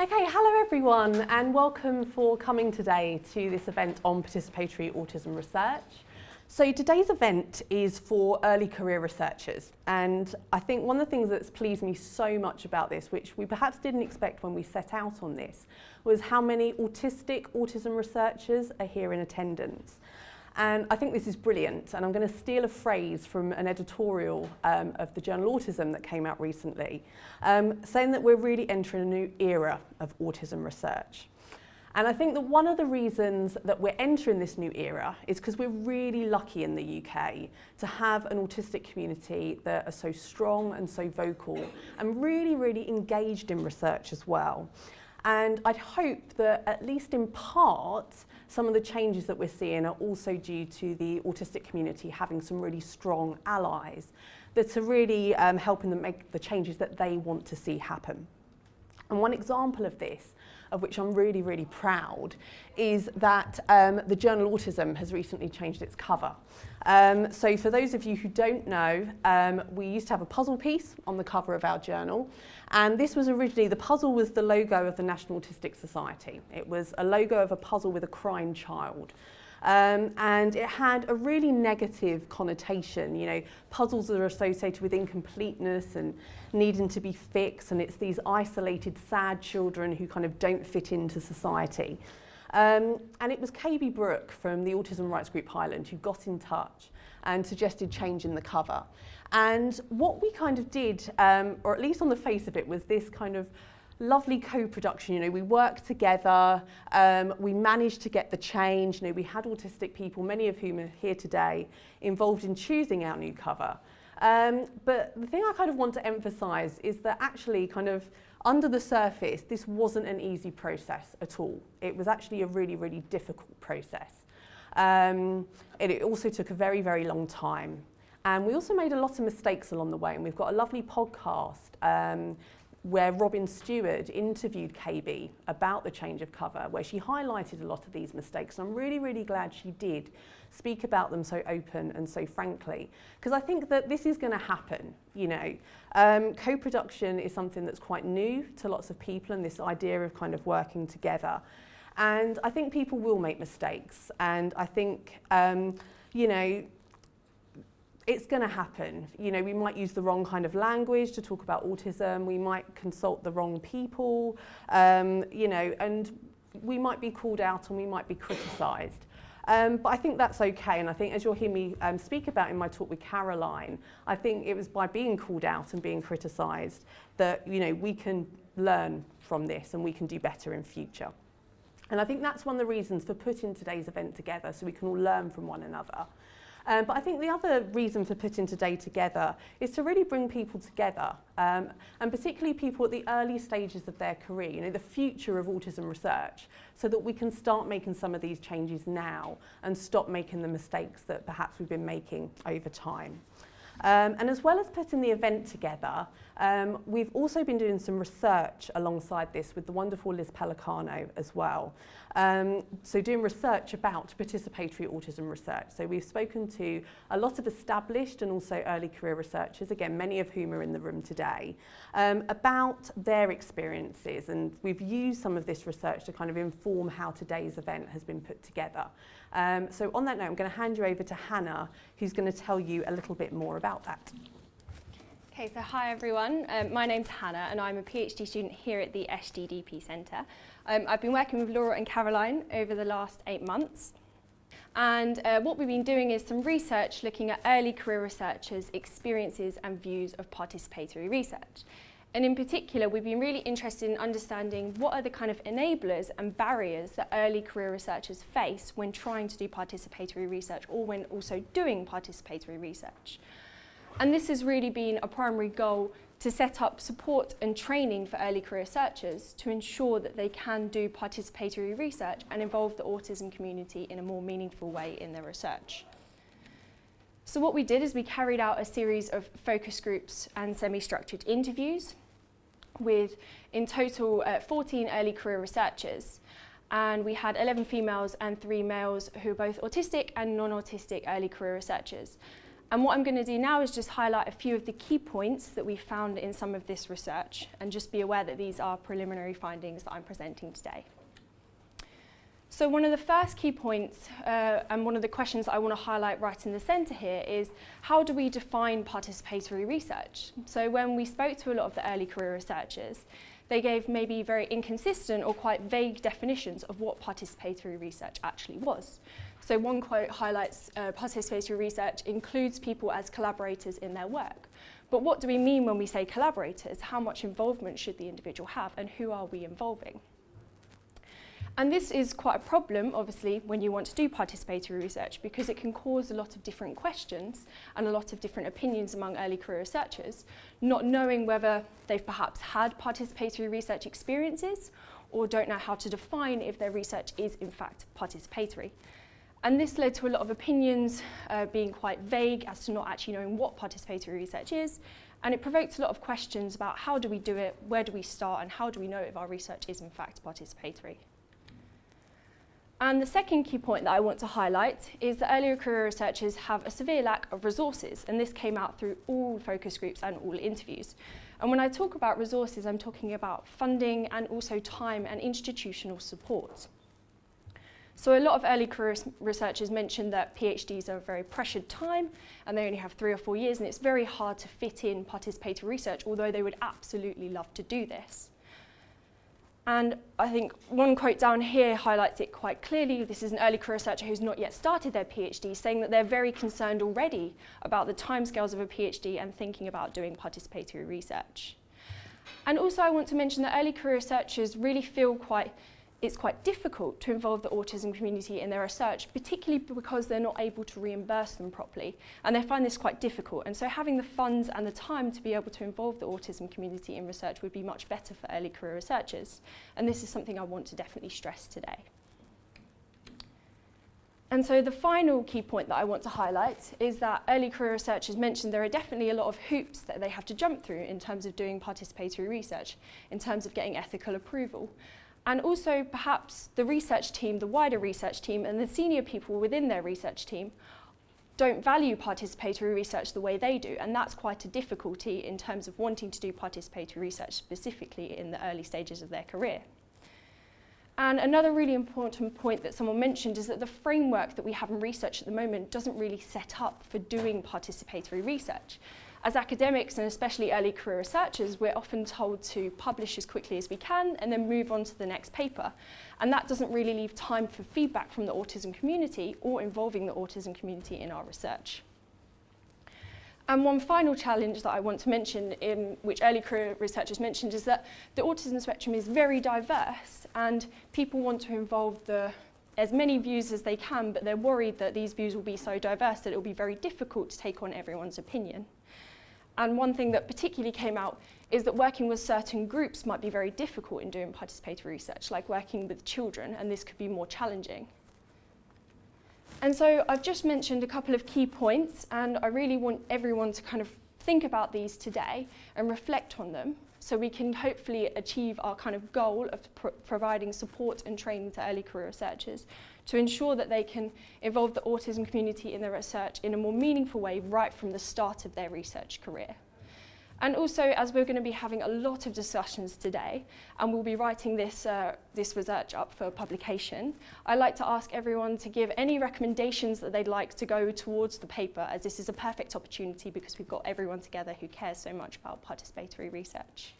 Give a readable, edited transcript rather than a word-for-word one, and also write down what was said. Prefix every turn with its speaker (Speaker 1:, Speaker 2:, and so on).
Speaker 1: Okay, hello everyone and welcome for coming today to this event on participatory autism research. So today's event is for early career researchers, and I think one of the things that's pleased me so much about this, which we perhaps didn't expect when we set out on this, was how many autism researchers are here in attendance. And I think this is brilliant, and I'm going to steal a phrase from an editorial of the journal Autism that came out recently, saying that we're really entering a new era of autism research. And I think that one of the reasons that we're entering this new era is because we're really lucky in the UK to have an autistic community that are so strong and so vocal and really, really engaged in research as well. And I'd hope that at least in part, some of the changes that we're seeing are also due to the autistic community having some really strong allies that are really helping them make the changes that they want to see happen. And one example of this, of which I'm really, really proud, is that the journal Autism has recently changed its cover. So for those of you who don't know, we used to have a puzzle piece on the cover of our journal, and this was originally, the puzzle was the logo of the National Autistic Society. It was a logo of a puzzle with a crying child. And it had a really negative connotation. You know, puzzles are associated with incompleteness and needing to be fixed, and it's these isolated, sad children who kind of don't fit into society. And it was KB Brooke from the autism rights group Highland who got in touch and suggested changing the cover. And what we kind of did, or at least on the face of it, was this kind of lovely co-production. You know, we worked together, we managed to get the change. You know, we had autistic people, many of whom are here today, involved in choosing our new cover. But the thing I kind of want to emphasise is that actually kind of under the surface, this wasn't an easy process at all. It was actually a really, really difficult process. It also took a very, very long time. And we also made a lot of mistakes along the way, and we've got a lovely podcast where Robin Stewart interviewed KB about the change of cover, where she highlighted a lot of these mistakes. And I'm really, really glad she did speak about them so open and so frankly, because I think that this is going to happen, you know. Co-production is something that's quite new to lots of people, and this idea of kind of working together. And I think people will make mistakes, and I think, you know, it's going to happen. You know, we might use the wrong kind of language to talk about autism. We might consult the wrong people, you know, and we might be called out and we might be criticised. But I think that's okay. And I think, as you'll hear me speak about in my talk with Caroline, I think it was by being called out and being criticised that, you know, we can learn from this and we can do better in future. And I think that's one of the reasons for putting today's event together, so we can all learn from one another. But I think the other reason for putting today together is to really bring people together, and particularly people at the early stages of their career, you know, the future of autism research, so that we can start making some of these changes now and stop making the mistakes that perhaps we've been making over time. And as well as putting the event together, we've also been doing some research alongside this with the wonderful Liz Pellicano as well. So doing research about participatory autism research. So we've spoken to a lot of established and also early career researchers, again, many of whom are in the room today, about their experiences. And we've used some of this research to kind of inform how today's event has been put together. So on that note, I'm going to hand you over to Hannah, who's going to tell you a little bit more about that.
Speaker 2: Okay, so hi everyone. My name's Hannah and I'm a PhD student here at the SDDP Centre. I've been working with Laura and Caroline over the last 8 months. And what we've been doing is some research looking at early career researchers' experiences and views of participatory research. And in particular, we've been really interested in understanding what are the kind of enablers and barriers that early career researchers face when trying to do participatory research or when also doing participatory research. And this has really been a primary goal to set up support and training for early career researchers to ensure that they can do participatory research and involve the autism community in a more meaningful way in their research. So what we did is we carried out a series of focus groups and semi-structured interviews with, in total, 14 early career researchers. And we had 11 females and 3 males who are both autistic and non-autistic early career researchers. And what I'm going to do now is just highlight a few of the key points that we found in some of this research, and just be aware that these are preliminary findings that I'm presenting today. So one of the first key points, and one of the questions that I want to highlight right in the centre here, is how do we define participatory research? So when we spoke to a lot of the early career researchers, they gave maybe very inconsistent or quite vague definitions of what participatory research actually was. So one quote highlights participatory research includes people as collaborators in their work. But what do we mean when we say collaborators? How much involvement should the individual have, and who are we involving? And this is quite a problem, obviously, when you want to do participatory research, because it can cause a lot of different questions and a lot of different opinions among early career researchers, not knowing whether they've perhaps had participatory research experiences or don't know how to define if their research is in fact participatory. And this led to a lot of opinions being quite vague as to not actually knowing what participatory research is, and it provoked a lot of questions about how do we do it, where do we start, and how do we know if our research is in fact participatory. And the second key point that I want to highlight is that earlier career researchers have a severe lack of resources, and this came out through all focus groups and all interviews. And when I talk about resources, I'm talking about funding and also time and institutional support. So a lot of early career researchers mentioned that PhDs are a very pressured time and they only have 3 or 4 years, and it's very hard to fit in participatory research, although they would absolutely love to do this. And I think one quote down here highlights it quite clearly. This is an early career researcher who's not yet started their PhD, saying that they're very concerned already about the timescales of a PhD and thinking about doing participatory research. And also I want to mention that early career researchers really feel it's quite difficult to involve the autism community in their research, particularly because they're not able to reimburse them properly. And they find this quite difficult. And so having the funds and the time to be able to involve the autism community in research would be much better for early career researchers. And this is something I want to definitely stress today. And so the final key point that I want to highlight is that early career researchers mentioned there are definitely a lot of hoops that they have to jump through in terms of doing participatory research, in terms of getting ethical approval. And also perhaps the research team, the wider research team, and the senior people within their research team don't value participatory research the way they do, and that's quite a difficulty in terms of wanting to do participatory research specifically in the early stages of their career. And another really important point that someone mentioned is that the framework that we have in research at the moment doesn't really set up for doing participatory research. As academics, and especially early career researchers, we're often told to publish as quickly as we can and then move on to the next paper. And that doesn't really leave time for feedback from the autism community or involving the autism community in our research. And one final challenge that I want to mention, which early career researchers mentioned, is that the autism spectrum is very diverse and people want to involve as many views as they can, but they're worried that these views will be so diverse that it will be very difficult to take on everyone's opinion. And one thing that particularly came out is that working with certain groups might be very difficult in doing participatory research, like working with children, and this could be more challenging. And so I've just mentioned a couple of key points, and I really want everyone to kind of think about these today and reflect on them, so we can hopefully achieve our kind of goal of providing support and training to early career researchers to ensure that they can involve the autism community in their research in a more meaningful way right from the start of their research career. And also, as we're going to be having a lot of discussions today, and we'll be writing this research up for publication, I'd like to ask everyone to give any recommendations that they'd like to go towards the paper, as this is a perfect opportunity because we've got everyone together who cares so much about participatory research.